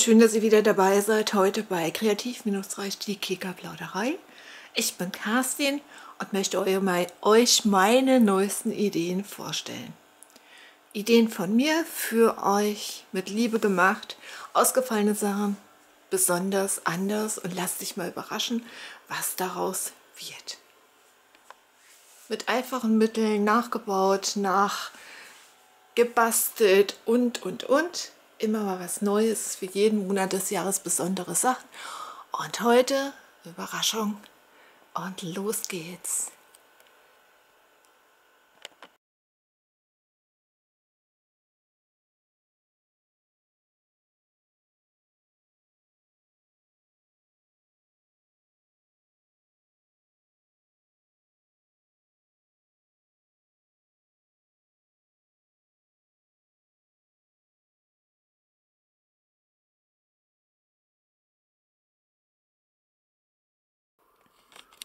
schön, dass ihr wieder dabei seid, heute bei Kreativ-Reich, die Kika-Plauderei. Ich bin Kerstin und möchte euch meine neuesten Ideen vorstellen. Ideen von mir für euch, mit Liebe gemacht, ausgefallene Sachen, besonders anders, und lasst dich mal überraschen, was daraus wird. Mit einfachen Mitteln nachgebaut, nachgebastelt und. Immer mal was Neues, für jeden Monat des Jahres besondere Sachen. Und heute, Überraschung, und los geht's.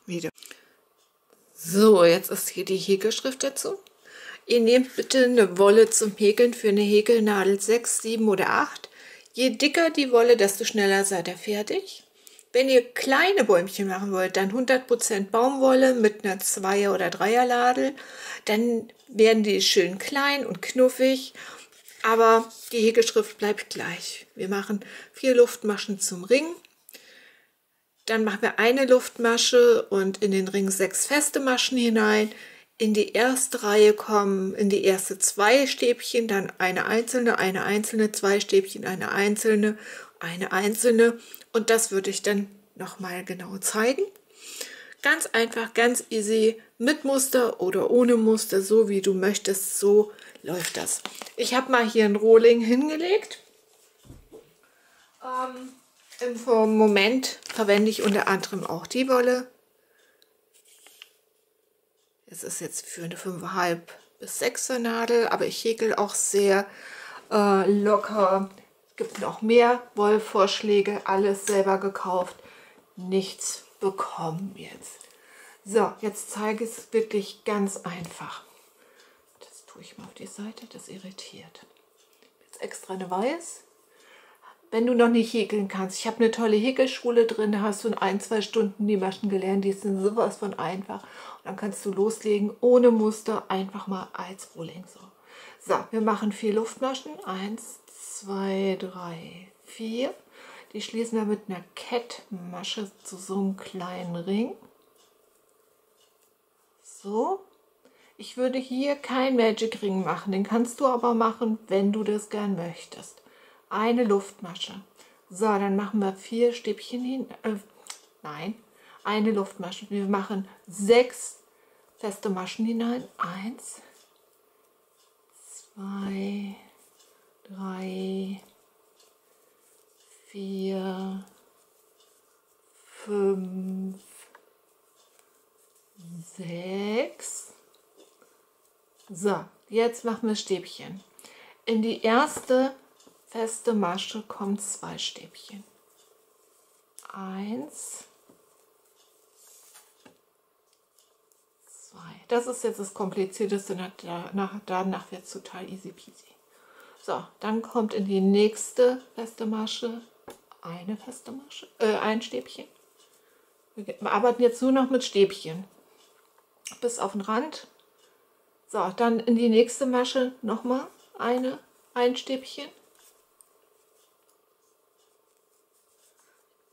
Wieder. So, jetzt ist hier die Häkelschrift dazu. Ihr nehmt bitte eine Wolle zum Häkeln für eine Häkelnadel 6, 7 oder 8. Je dicker die Wolle, desto schneller seid ihr fertig. Wenn ihr kleine Bäumchen machen wollt, dann 100% Baumwolle mit einer 2er oder 3er Nadel. Dann werden die schön klein und knuffig, aber die Häkelschrift bleibt gleich. Wir machen 4 Luftmaschen zum Ring. Dann machen wir eine Luftmasche und in den Ring 6 feste Maschen hinein. In die erste Reihe kommen, in die erste 2 Stäbchen, dann eine einzelne, 2 Stäbchen, eine einzelne. Und das würde ich dann nochmal genau zeigen. Ganz einfach, ganz easy, mit Muster oder ohne Muster, so wie du möchtest, so läuft das. Ich habe mal hier einen Rohling hingelegt. Im Moment verwende ich unter anderem auch die Wolle. Es ist jetzt für eine 5,5 bis 6er Nadel, aber ich häkel auch sehr locker. Es gibt noch mehr Wollvorschläge, alles selber gekauft, nichts bekommen jetzt. So, jetzt zeige ich es wirklich ganz einfach. Das tue ich mal auf die Seite, das irritiert. Jetzt extra eine Weiß. Wenn du noch nicht häkeln kannst, ich habe eine tolle Häkelschule drin, da hast du in 1, 2 Stunden die Maschen gelernt, die sind sowas von einfach. Und dann kannst du loslegen, ohne Muster, einfach mal als Rohling. So, wir machen 4 Luftmaschen, 1, 2, 3, 4. Die schließen wir mit einer Kettmasche zu so einem kleinen Ring. So, ich würde hier kein Magic Ring machen, den kannst du aber machen, wenn du das gern möchtest. Eine Luftmasche. So, dann machen wir 4 Stäbchen hin. Nein, eine Luftmasche. Wir machen 6 feste Maschen hinein. 1, 2, 3, 4, 5, 6. So, jetzt machen wir Stäbchen. In die erste feste Masche kommen 2 Stäbchen. 1, 2. Das ist jetzt das Komplizierteste, danach wird es total easy peasy. So, dann kommt in die nächste feste Masche ein Stäbchen. Wir arbeiten jetzt nur noch mit Stäbchen bis auf den Rand. So, dann in die nächste Masche nochmal ein Stäbchen.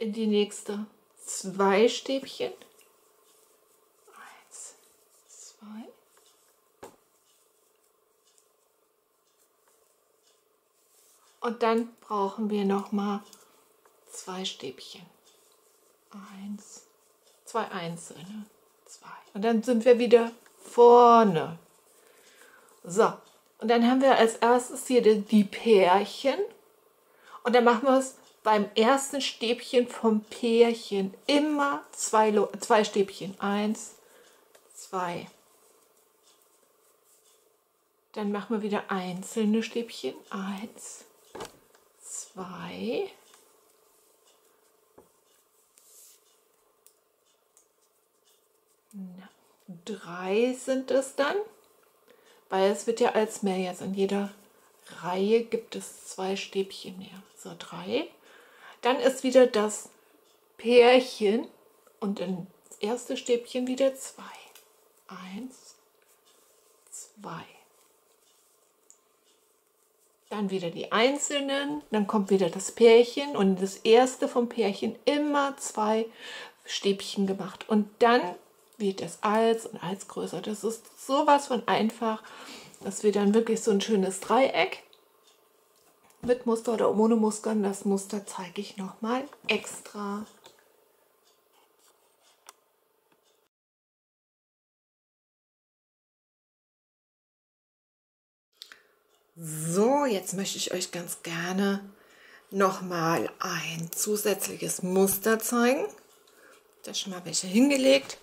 In die nächste 2 Stäbchen. 1, 2. Und dann brauchen wir noch mal 2 Stäbchen. 1, 2 einzelne, 2. Und dann sind wir wieder vorne. So, und dann haben wir als erstes hier die Pärchen. Und dann machen wir es beim ersten Stäbchen vom Pärchen immer 2 Stäbchen. 1, 2. Dann machen wir wieder einzelne Stäbchen. 1, 2. Na, 3 sind es dann, weil es wird ja als mehr jetzt. In jeder Reihe gibt es 2 Stäbchen mehr. So, 3. Dann ist wieder das Pärchen und dann das erste Stäbchen wieder 2. 1, 2. Dann wieder die einzelnen, dann kommt wieder das Pärchen und das erste vom Pärchen immer 2 Stäbchen gemacht. Und dann wird das als und als größer. Das ist sowas von einfach, dass wir dann wirklich so ein schönes Dreieck mit Muster oder ohne Mustern. Das Muster zeige ich nochmal extra. So, jetzt möchte ich euch ganz gerne nochmal ein zusätzliches Muster zeigen. Da schon mal welche hingelegt.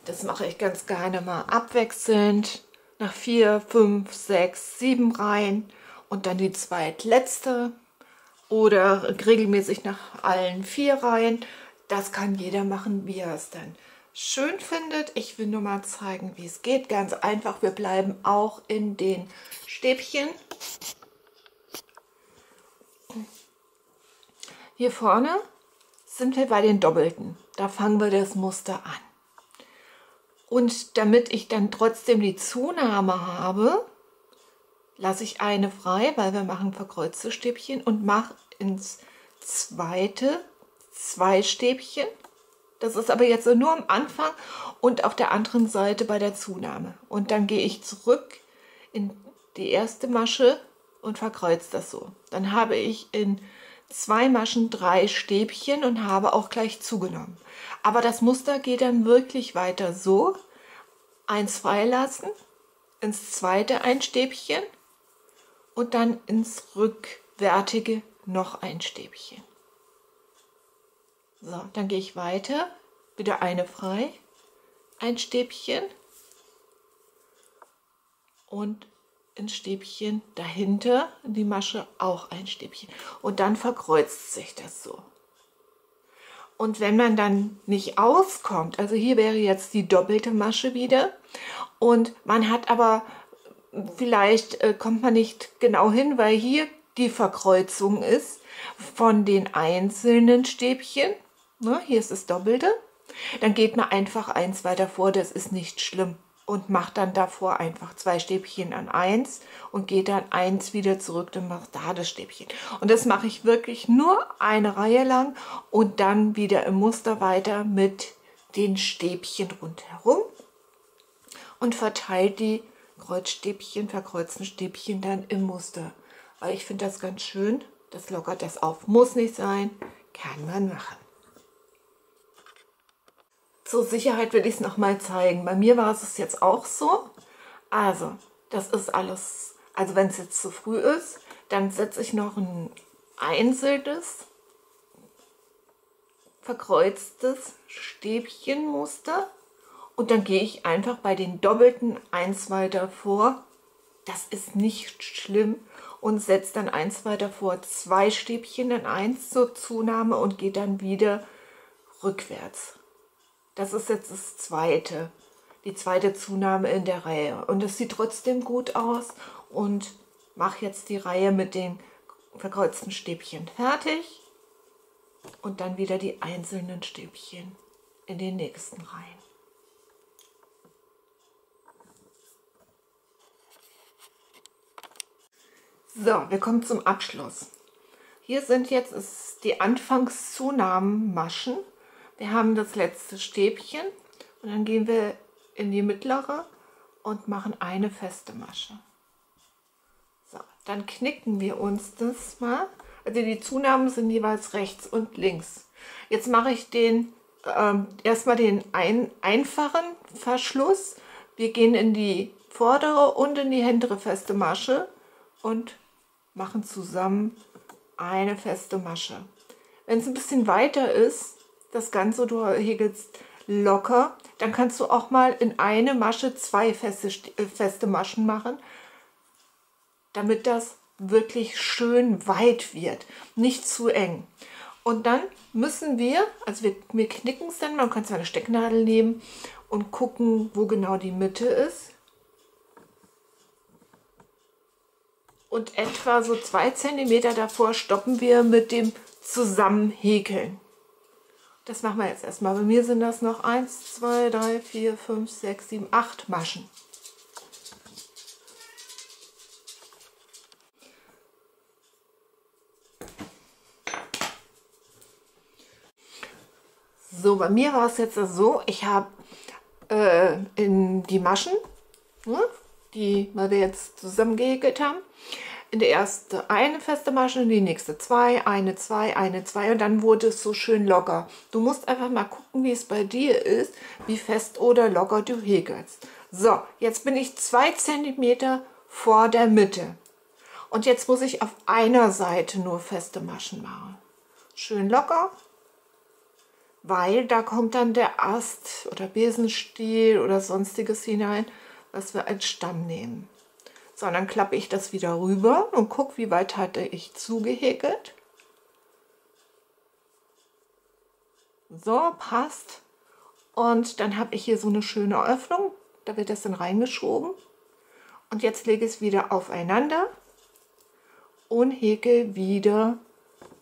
Das mache ich ganz gerne mal abwechselnd nach 4, 5, 6, 7 Reihen und dann die zweitletzte oder regelmäßig nach allen 4 Reihen. Das kann jeder machen, wie er es dann schön findet. Ich will nur mal zeigen, wie es geht. Ganz einfach, wir bleiben auch in den Stäbchen. Hier vorne sind wir bei den Doppelten. Da fangen wir das Muster an. Und damit ich dann trotzdem die Zunahme habe, lasse ich eine frei, weil wir machen verkreuzte Stäbchen und mache ins zweite 2 Stäbchen. Das ist aber jetzt nur am Anfang und auf der anderen Seite bei der Zunahme. Und dann gehe ich zurück in die erste Masche und verkreuze das so. Dann habe ich in 2 Maschen 3 Stäbchen und habe auch gleich zugenommen. Aber das Muster geht dann wirklich weiter so. 1 freilassen, ins zweite ein Stäbchen und dann ins rückwärtige noch ein Stäbchen. So, dann gehe ich weiter, wieder eine frei, ein Stäbchen und ins Stäbchen dahinter, in die Masche auch ein Stäbchen. Und dann verkreuzt sich das so. Und wenn man dann nicht auskommt, also hier wäre jetzt die doppelte Masche wieder und man hat aber, vielleicht kommt man nicht genau hin, weil hier die Verkreuzung ist von den einzelnen Stäbchen. Ne, hier ist das Doppelte. Dann geht man einfach 1 weiter vor, das ist nicht schlimm. Und macht dann davor einfach 2 Stäbchen an 1 und geht dann 1 wieder zurück und macht da das Stäbchen. Und das mache ich wirklich nur eine Reihe lang und dann wieder im Muster weiter mit den Stäbchen rundherum und verteilt die Kreuzstäbchen, verkreuzten Stäbchen dann im Muster. Weil ich finde das ganz schön, das lockert das auf. Muss nicht sein, kann man machen. Zur Sicherheit will ich es noch mal zeigen. Bei mir war es jetzt auch so. Also, das ist alles, also wenn es jetzt zu früh ist, dann setze ich noch ein einzelnes, verkreuztes Stäbchenmuster und dann gehe ich einfach bei den doppelten 1 weiter vor. Das ist nicht schlimm und setze dann 1 weiter vor, 2 Stäbchen in 1 zur Zunahme und gehe dann wieder rückwärts. Das ist jetzt das zweite, die zweite Zunahme in der Reihe. Und es sieht trotzdem gut aus und mache jetzt die Reihe mit den verkreuzten Stäbchen fertig. Und dann wieder die einzelnen Stäbchen in den nächsten Reihen. So, wir kommen zum Abschluss. Hier sind jetzt die Anfangszunahmenmaschen. Wir haben das letzte Stäbchen und dann gehen wir in die mittlere und machen eine feste Masche. So, dann knicken wir uns das mal. Also die Zunahmen sind jeweils rechts und links. Jetzt mache ich erstmal den einfachen Verschluss. Wir gehen in die vordere und in die hintere feste Masche und machen zusammen eine feste Masche. Wenn es ein bisschen weiter ist, das Ganze, du häkelst locker, dann kannst du auch mal in eine Masche 2 feste Maschen machen, damit das wirklich schön weit wird, nicht zu eng. Und dann müssen wir, also wir knicken es dann, man kann zwar eine Stecknadel nehmen und gucken, wo genau die Mitte ist. Und etwa so 2 cm davor stoppen wir mit dem zusammen häkeln. Das machen wir jetzt erstmal. Bei mir sind das noch 1, 2, 3, 4, 5, 6, 7, 8 Maschen. So, bei mir war es jetzt so, ich habe in die Maschen, ne, die wir jetzt zusammen gehäkelt haben, in der erste eine feste Masche, in die nächste zwei, eine, zwei und dann wurde es so schön locker. Du musst einfach mal gucken, wie es bei dir ist, wie fest oder locker du häkelst. So, jetzt bin ich 2 cm vor der Mitte und jetzt muss ich auf einer Seite nur feste Maschen machen. Schön locker, weil da kommt dann der Ast oder Besenstiel oder sonstiges hinein, was wir als Stamm nehmen. So, dann klappe ich das wieder rüber und gucke, wie weit hatte ich zugehäkelt. So, passt. Und dann habe ich hier so eine schöne Öffnung, da wird das dann reingeschoben. Und jetzt lege ich es wieder aufeinander und häkel wieder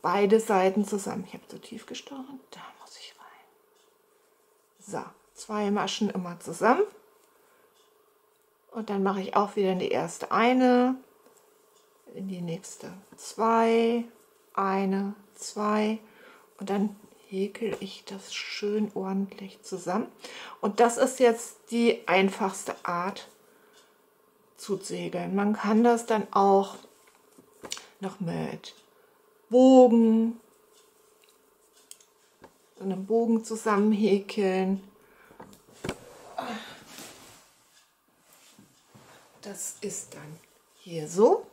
beide Seiten zusammen. Ich habe so tief gestochen, da muss ich rein. So, 2 Maschen immer zusammen. Und dann mache ich auch wieder in die erste eine, in die nächste 2, eine, 2 und dann häkel ich das schön ordentlich zusammen. Und das ist jetzt die einfachste Art zu segeln. Man kann das dann auch noch mit Bogen, so einen Bogen zusammen häkeln. Das ist dann hier so.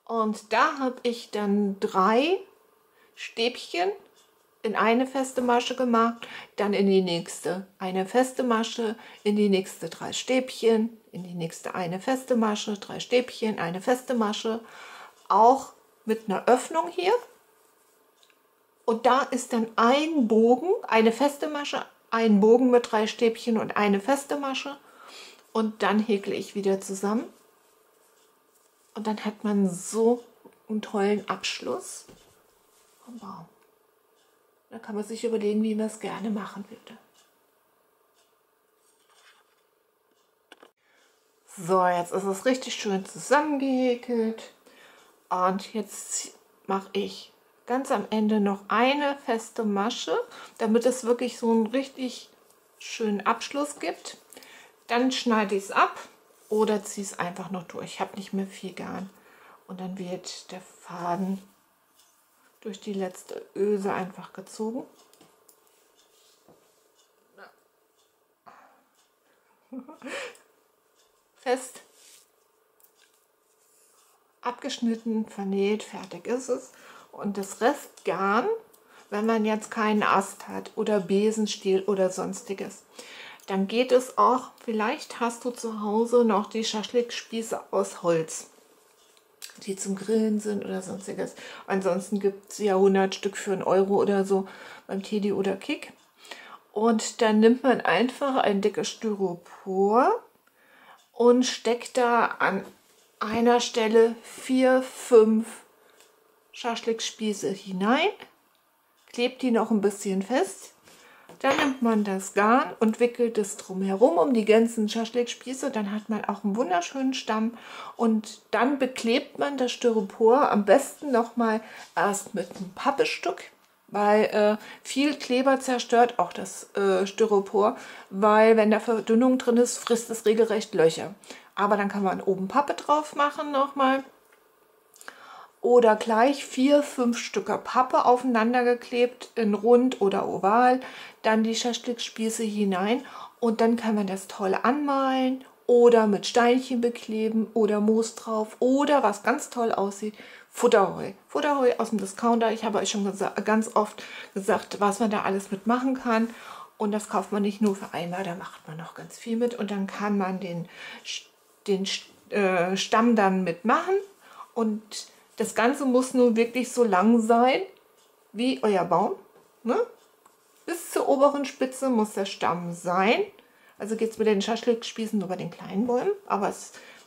Und da habe ich dann 3 Stäbchen in eine feste Masche gemacht, dann in die nächste eine feste Masche, in die nächste 3 Stäbchen, in die nächste eine feste Masche, 3 Stäbchen, eine feste Masche, auch mit einer Öffnung hier. Und da ist dann ein Bogen, eine feste Masche, ein Bogen mit 3 Stäbchen und eine feste Masche und dann häkle ich wieder zusammen und dann hat man so einen tollen Abschluss vom Baum. Da kann man sich überlegen, wie man es gerne machen würde. So, jetzt ist es richtig schön zusammengehäkelt und jetzt mache ich ganz am Ende noch eine feste Masche, damit es wirklich so einen richtig schönen Abschluss gibt. Dann schneide ich es ab oder ziehe es einfach noch durch. Ich habe nicht mehr viel Garn und dann wird der Faden durch die letzte Öse einfach gezogen. Fest, abgeschnitten, vernäht, fertig ist es. Und das Restgarn, wenn man jetzt keinen Ast hat oder Besenstiel oder sonstiges, dann geht es auch, vielleicht hast du zu Hause noch die Schaschlikspieße aus Holz, die zum Grillen sind oder sonstiges. Ansonsten gibt es ja 100 Stück für 1 Euro oder so beim Teddy oder Kick. Und dann nimmt man einfach ein dickes Styropor und steckt da an einer Stelle 4, 5 Schaschlikspieße hinein, klebt die noch ein bisschen fest. Dann nimmt man das Garn und wickelt es drumherum um die ganzen Schaschlikspieße. Dann hat man auch einen wunderschönen Stamm und dann beklebt man das Styropor am besten nochmal erst mit einem Pappestück, weil viel Kleber zerstört auch das Styropor, weil wenn da Verdünnung drin ist, frisst es regelrecht Löcher. Aber dann kann man oben Pappe drauf machen nochmal. Oder gleich 4, 5 Stücke Pappe aufeinander geklebt, in rund oder oval, dann die Schaschlikspieße hinein und dann kann man das toll anmalen oder mit Steinchen bekleben oder Moos drauf oder was ganz toll aussieht, Futterheu. Futterheu aus dem Discounter, ich habe euch schon ganz oft gesagt, was man da alles mitmachen kann und das kauft man nicht nur für einmal, da macht man noch ganz viel mit und dann kann man den Stamm dann mitmachen und das Ganze muss nun wirklich so lang sein wie euer Baum. Ne? Bis zur oberen Spitze muss der Stamm sein. Also geht es mit den Schaschlikspießen nur bei den kleinen Bäumen, aber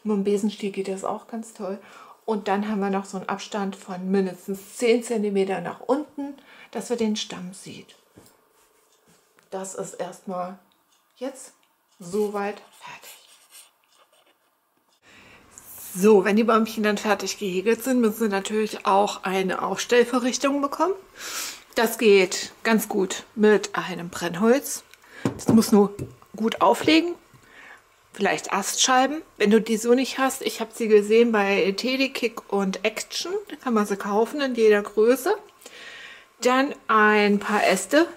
mit dem Besenstiel geht das auch ganz toll. Und dann haben wir noch so einen Abstand von mindestens 10 cm nach unten, dass wir den Stamm sieht. Das ist erstmal jetzt soweit fertig. So, wenn die Bäumchen dann fertig gehegelt sind, müssen sie natürlich auch eine Aufstellvorrichtung bekommen. Das geht ganz gut mit einem Brennholz. Das muss nur gut auflegen. Vielleicht Astscheiben, wenn du die so nicht hast. Ich habe sie gesehen bei Teddy, Kick und Action. Da kann man sie kaufen in jeder Größe. Dann ein paar Äste.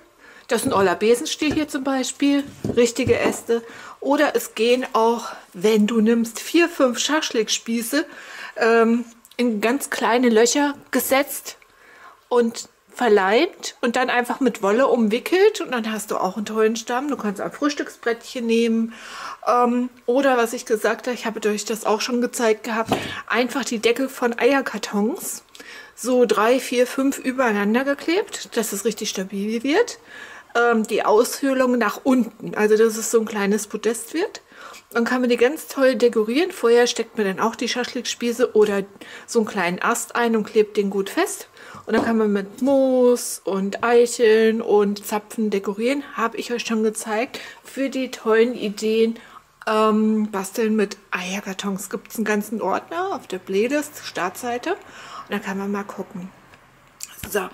Das ist ein Oller Besenstiel hier zum Beispiel. Richtige Äste. Oder es gehen auch, wenn du nimmst, 4, 5 Schaschlikspieße in ganz kleine Löcher gesetzt und verleimt und dann einfach mit Wolle umwickelt und dann hast du auch einen tollen Stamm. Du kannst ein Frühstücksbrettchen nehmen oder was ich gesagt habe, ich habe euch das auch schon gezeigt gehabt, einfach die Deckel von Eierkartons so 3, 4, 5 übereinander geklebt, dass es richtig stabil wird. Die Aushöhlung nach unten, also dass es so ein kleines Podest wird. Dann kann man die ganz toll dekorieren. Vorher steckt man dann auch die Schaschlikspieße oder so einen kleinen Ast ein und klebt den gut fest. Und dann kann man mit Moos und Eicheln und Zapfen dekorieren. Habe ich euch schon gezeigt. Für die tollen Ideen basteln mit Eierkartons gibt es einen ganzen Ordner auf der Playlist, Startseite. Und da kann man mal gucken. So,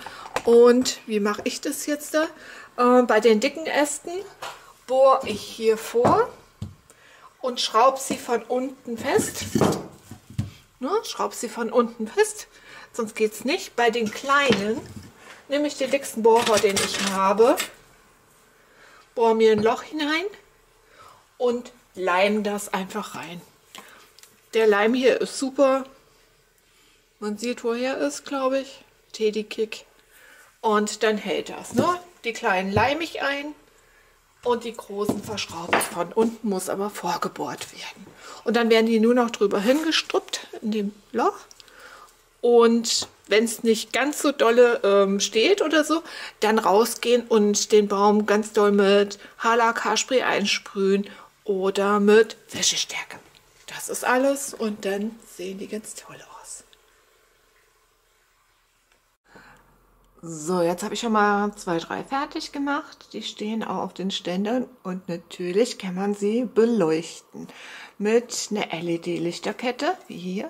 und wie mache ich das jetzt da? Bei den dicken Ästen bohre ich hier vor und schraube sie von unten fest. Ne, schraube sie von unten fest, sonst geht es nicht. Bei den kleinen nehme ich den dicksten Bohrer, den ich habe, bohre mir ein Loch hinein und leime das einfach rein. Der Leim hier ist super. Man sieht, woher ist, glaube ich. Teddy Kick. Und dann hält das. Ne? Die kleinen leime ich ein und die großen verschraube ich von unten, muss aber vorgebohrt werden. Und dann werden die nur noch drüber hingestruppt in dem Loch. Und wenn es nicht ganz so dolle steht oder so, dann rausgehen und den Baum ganz doll mit HLK-Spray einsprühen oder mit Wäschestärke. Das ist alles und dann sehen die ganz toll aus. So, jetzt habe ich schon mal 2, 3 fertig gemacht. Die stehen auch auf den Ständern und natürlich kann man sie beleuchten mit einer LED-Lichterkette, wie hier.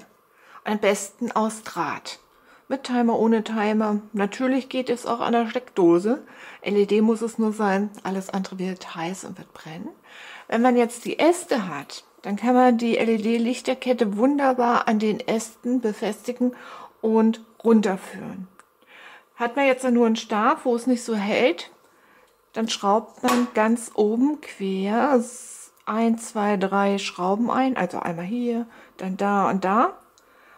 Am besten aus Draht. Mit Timer, ohne Timer. Natürlich geht es auch an der Steckdose. LED muss es nur sein, alles andere wird heiß und wird brennen. Wenn man jetzt die Äste hat, dann kann man die LED-Lichterkette wunderbar an den Ästen befestigen und runterführen. Hat man jetzt nur einen Stab, wo es nicht so hält, dann schraubt man ganz oben quer 1, 2, 3 Schrauben ein, also einmal hier, dann da und da.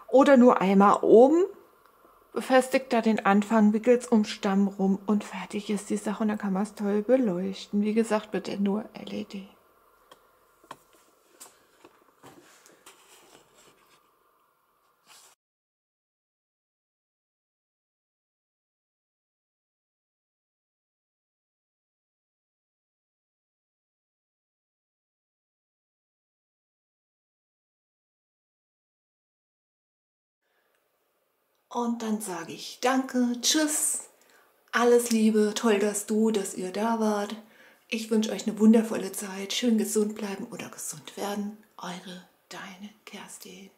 Oder nur einmal oben, befestigt da den Anfang, wickelt es um Stamm rum und fertig ist die Sache und dann kann man es toll beleuchten. Wie gesagt, bitte nur LED. Und dann sage ich danke, tschüss, alles Liebe, toll, dass ihr da wart. Ich wünsche euch eine wundervolle Zeit, schön gesund bleiben oder gesund werden. Eure, deine Kerstin.